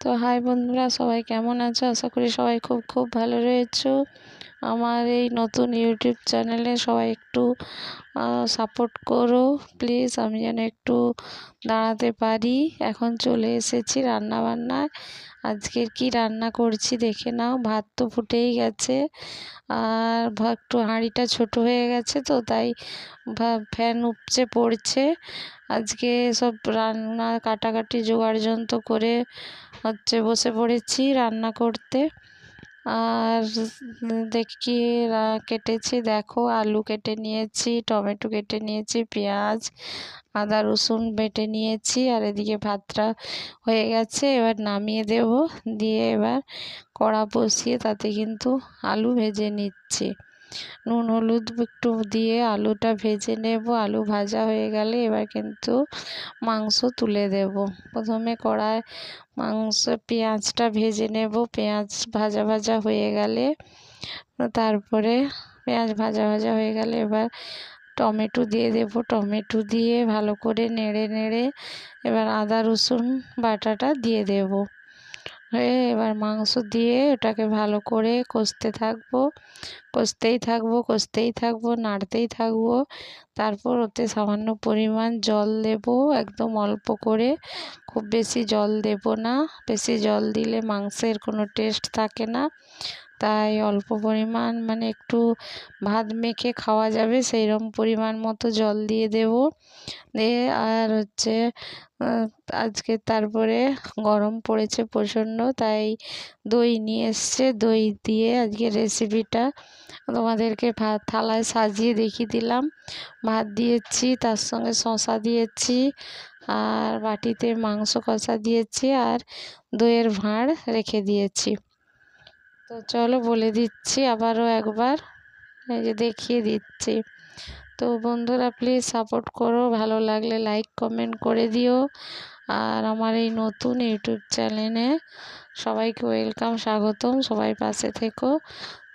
তো হাই বন্ধুরা, সবাই কেমন আছো? আশা করি সবাই খুব খুব ভালো রয়েছো। আমার এই নতুন ইউটিউব চ্যানেলে সবাই একটু সাপোর্ট করো প্লিজ, আমি যেন একটু দাঁড়াতে পারি। এখন চলে এসেছি রান্না বান্নায়। আজকের কি রান্না করছি দেখে নাও। ভাত তো ফুটেই গেছে, আর একটু হাঁড়িটা ছোট হয়ে গেছে, তো তাই ফ্যান উপচে পড়ছে। আজকে সব রান্না কাটাকাটি জোগাড় যন্ত্র করে বসে পড়েছি রান্না করতে। আর দেখি কেটেছি, দেখো আলু কেটে নিয়েছি, টমেটো কেটে নিয়েছি, পেঁয়াজ আদা রসুন বেটে নিয়েছি, আর এদিকে ভাতটা হয়ে গেছে। এবার নামিয়ে দেব, দিয়ে এবার কড়া বসিয়ে তাতে কিন্তু আলু ভেজে নিচ্ছি। নুন হলুদ একটু দিয়ে আলুটা ভেজে নেব। আলু ভাজা হয়ে গেলে এবার কিন্তু মাংস তুলে দেব। প্রথমে কড়ায় পেঁয়াজটা ভেজে নেব। পেঁয়াজ ভাজা ভাজা হয়ে গেলে তারপরে এবার টমেটো দিয়ে দেব। টমেটো দিয়ে ভালো করে নেড়ে নেড়ে এবার আদা রসুন বাটাটা দিয়ে দেব। এবার মাংস দিয়ে ওটাকে ভালো করে কষতেই থাকবো, নাড়তেই থাকবো। তারপর ওতে সামান্য পরিমাণ জল দেব, একদম অল্প করে, খুব বেশি জল দেব না। বেশি জল দিলে মাংসের কোনো টেস্ট থাকে না, তাই অল্প পরিমাণ, মানে একটু ভাত মেখে খাওয়া যাবে সেই রকম পরিমাণ মতো জল দিয়ে দেব। দিয়ে আর আজকে তারপরে গরম পড়েছে প্রচণ্ড, তাই দই নিয়ে এসছে। দই দিয়ে আজকে রেসিপিটা তোমাদেরকে থালায় সাজিয়ে দেখিয়ে দিলাম। ভাত দিয়েছি, তার সঙ্গে শসা দিয়েছি, আর বাটিতে মাংস কষা দিয়েছি, আর দইয়ের ভাঁড় রেখে দিয়েছি। তো চলো বলে দিচ্ছি আবারও একবার, এই যে দেখিয়ে দিচ্ছি। তো বন্ধুরা প্লিজ সাপোর্ট করো, ভালো লাগলে লাইক কমেন্ট করে দিও। আর আমার এই নতুন ইউটিউব চ্যানেলে সবাইকে ওয়েলকাম, স্বাগতম, সবাই পাশে থেকো।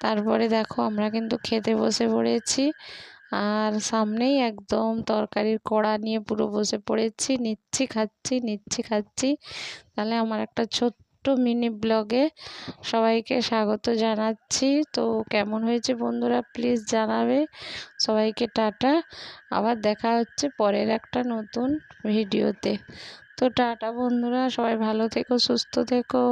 তারপরে দেখো আমরা কিন্তু খেতে বসে পড়েছি, আর সামনেই একদম তরকারির কড়া নিয়ে পুরো বসে পড়েছি, নিচ্ছি খাচ্ছি। তাহলে আমার একটা ছোট্ট মিনি ব্লগে সবাইকে স্বাগত জানাচ্ছি। তো কেমন হয়েছে বন্ধুরা প্লিজ জানাবে। সবাইকে টাটা, আবার দেখা হচ্ছে পরের একটা নতুন ভিডিওতে। তো টাটা বন্ধুরা, সবাই ভালো থেকো, সুস্থ থেকো।